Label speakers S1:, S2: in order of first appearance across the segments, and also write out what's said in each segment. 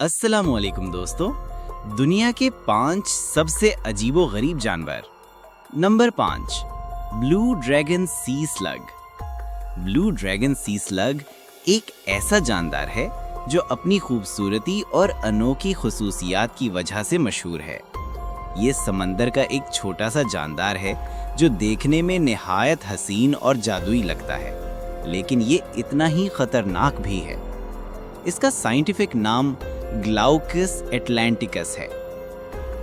S1: अस्सलामुअलैकुम दोस्तों, दुनिया के 5 सबसे अजीबो गरीब जानवर। नंबर 5, ब्लू ड्रैगन सी स्लग। ब्लू ड्रैगन सी स्लग एक ऐसा जानदार है जो अपनी खूबसूरती और अनोखी खुसूसियात की वजह से मशहूर है। ये समंदर का एक छोटा सा जानदार है जो देखने में निहायत हसीन और जादुई लगता है, लेकिन ये इतना ही खतरनाक भी है। इसका साइंटिफिक नाम ग्लाउकस एटलांटिकस है।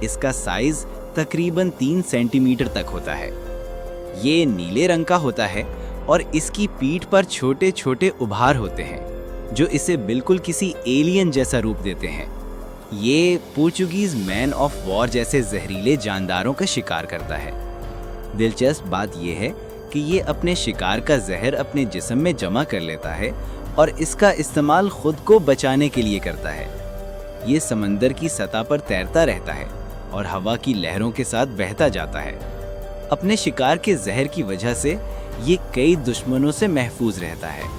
S1: इसका साइज तकरीबन 3 सेंटीमीटर तक होता है। ये नीले रंग का होता है और इसकी पीठ पर छोटे छोटे उभार होते हैं जो इसे बिल्कुल किसी एलियन जैसा रूप देते हैं। ये पोर्चुगीज मैन ऑफ वॉर जैसे जहरीले जानदारों का शिकार करता है। दिलचस्प बात यह है कि ये अपने शिकार का जहर अपने जिस्म में जमा कर लेता है और इसका इस्तेमाल खुद को बचाने के लिए करता है। ये समंदर की सतह पर तैरता रहता है और हवा की लहरों के साथ बहता जाता है। अपने शिकार के जहर की वजह से ये कई दुश्मनों से महफूज रहता है।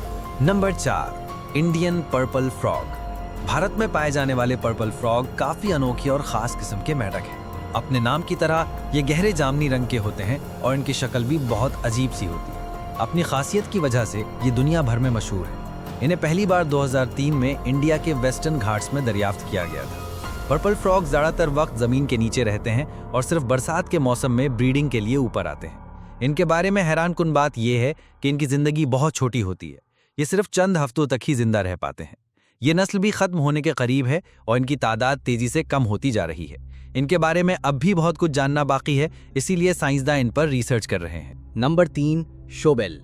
S2: Number 4, Indian purple frog. Bharat में पाए जाने वाले पर्पल फ्रॉग काफी अनोखी और खास किस्म के मेंढक हैं। अपने नाम की तरह ये गहरे जामुनी रंग के होते हैं और इनकी शक्ल भी बहुत अजीब सी होती है। अपनी खासियत की वजह से ये दुनिया भर में मशहूर है। इन्हें पहली बार 2003 में इंडिया के वेस्टर्न घाट्स में दरियाफ्त किया गया था। पर्पल फ्रॉग ज़्यादातर वक्त ज़मीन के नीचे रहते हैं और सिर्फ बरसात के मौसम में ब्रीडिंग के लिए ऊपर आते हैं। इनके बारे में हैरानकुन बात यह है कि इनकी ज़िंदगी बहुत छोटी होती है। ये सिर्फ चंद हफ्तों तक ही जिंदा रह पाते हैं। ये नस्ल भी ख़त्म होने के करीब है और इनकी तादाद तेज़ी से कम होती जा रही है। इनके बारे में अब भी बहुत कुछ जानना बाकी है, इसीलिए साइंसदान इन पर रिसर्च कर रहे हैं।
S3: Number 3, Schobel.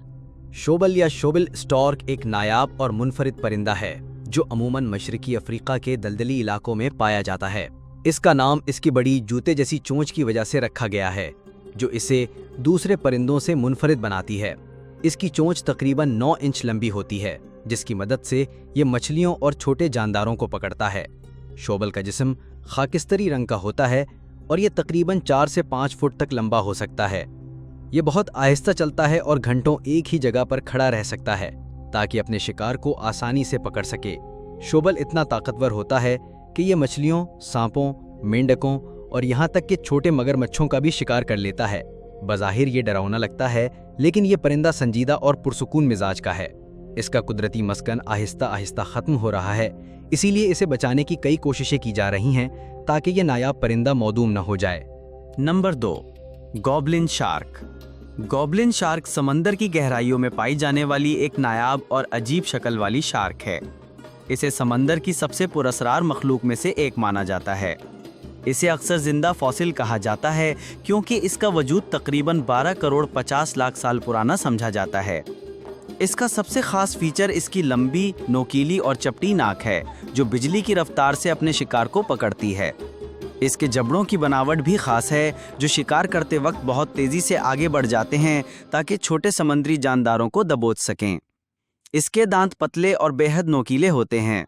S3: शोबल या शोबल स्टॉर्क एक नायाब और मुनफरिद परिंदा है जो अमूमन मशरकी अफ्रीका के दलदली इलाकों में पाया जाता है। इसका नाम इसकी बड़ी जूते जैसी चोंच की वजह से रखा गया है जो इसे दूसरे परिंदों से मुनफरिद बनाती है। इसकी चोंच तकरीबन 9 इंच लंबी होती है जिसकी मदद से ये मछलियों और छोटे जानदारों को पकड़ता है। शोबल का जिस्म खाकिस्तरी रंग का होता है और ये तकरीबन 4 से 5 फुट तक लंबा हो सकता है। ये बहुत आहिस्ता चलता है और घंटों एक ही जगह पर खड़ा रह सकता है ताकि अपने शिकार को आसानी से पकड़ सके। शोबल इतना ताकतवर होता है कि ये मछलियों, सांपों, मेंढकों और यहाँ तक कि छोटे मगरमच्छों का भी शिकार कर लेता है। बज़ाहिर ये डरावना लगता है, लेकिन ये परिंदा संजीदा और पुरसुकून मिजाज का है। इसका कुदरती मस्कन आहिस्ता आहिस्ता ख़त्म हो रहा है, इसीलिए इसे बचाने की कई कोशिशें की जा रही हैं ताकि ये नायाब परिंदा मौदूम न हो जाए।
S1: Number 2, goblin shark. Goblin shark समंदर की गहराइयों में पाई जाने वाली एक नायाब और अजीब शक्ल वाली शार्क है। इसे समंदर की सबसे पुरअसरार मखलूक में से एक माना जाता है। इसे अक्सर जिंदा फॉसिल कहा जाता है क्योंकि इसका वजूद तकरीबन 12 करोड़ 50 लाख साल पुराना समझा जाता है। इसका सबसे खास फीचर इसकी लंबी, नोकीली और चपटी नाक है जो बिजली की रफ्तार से अपने शिकार को पकड़ती है। इसके जबड़ों की बनावट भी खास है जो शिकार करते वक्त बहुत तेज़ी से आगे बढ़ जाते हैं ताकि छोटे समुद्री जानदारों को दबोच सकें। इसके दांत पतले और बेहद नोकीले होते हैं।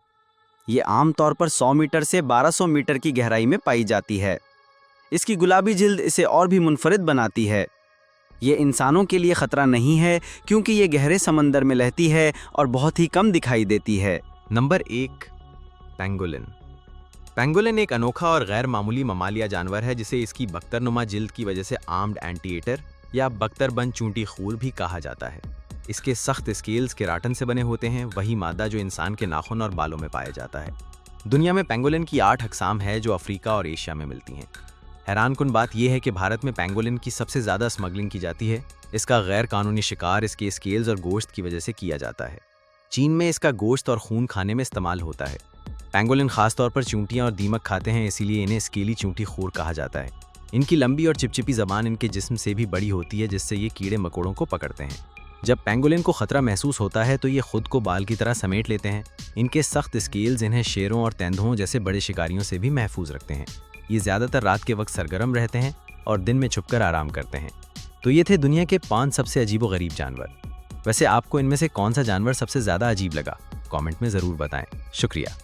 S1: ये आमतौर पर 100 मीटर से 1200 मीटर की गहराई में पाई जाती है। इसकी गुलाबी जिल्द इसे और भी मुनफरिद बनाती है। ये इंसानों के लिए ख़तरा नहीं है क्योंकि ये गहरे समंदर में रहती है और बहुत ही कम दिखाई देती है।
S2: Number 1, pangolin. पेंगोलिन एक अनोखा और गैर मामूली ममालिया जानवर है जिसे इसकी बख्तरनुमा जिल्द की वजह से आर्म्ड एंटीएटर या बख्तरबंद चूंटी खूर भी कहा जाता है। इसके सख्त स्केल्स केराटिन से बने होते हैं, वही मादा जो इंसान के नाखून और बालों में पाया जाता है। दुनिया में पेंगोलिन की 8 अक़साम है जो अफ्रीका और एशिया में मिलती हैं। हैरानकुन बात यह है कि भारत में पेंगोलिन की सबसे ज़्यादा स्मगलिंग की जाती है। इसका गैर कानूनी शिकार इसके स्केल्स और गोश्त की वजह से किया जाता है। चीन में इसका गोश्त और खून खाने में इस्तेमाल होता है। पेंगोलिन खासतौर पर चूंटियां और दीमक खाते हैं, इसीलिए इन्हें स्केली चूंटी खूर कहा जाता है। इनकी लंबी और चिपचिपी ज़बान इनके जिस्म से भी बड़ी होती है जिससे ये कीड़े मकोड़ों को पकड़ते हैं। जब पेंगोलिन को खतरा महसूस होता है तो ये खुद को बाल की तरह समेट लेते हैं। इनके सख्त स्केल्स इन्हें शेरों और तेंदुओं जैसे बड़े शिकारियों से भी महफूज रखते हैं। ये ज़्यादातर रात के वक्त सरगर्म रहते हैं और दिन में छुपकर आराम करते हैं। तो ये थे दुनिया के 5 सबसे अजीब व गरीब जानवर। वैसे आपको इनमें से कौन सा जानवर सबसे ज़्यादा अजीब लगा? कमेंट में ज़रूर बताएं। शुक्रिया।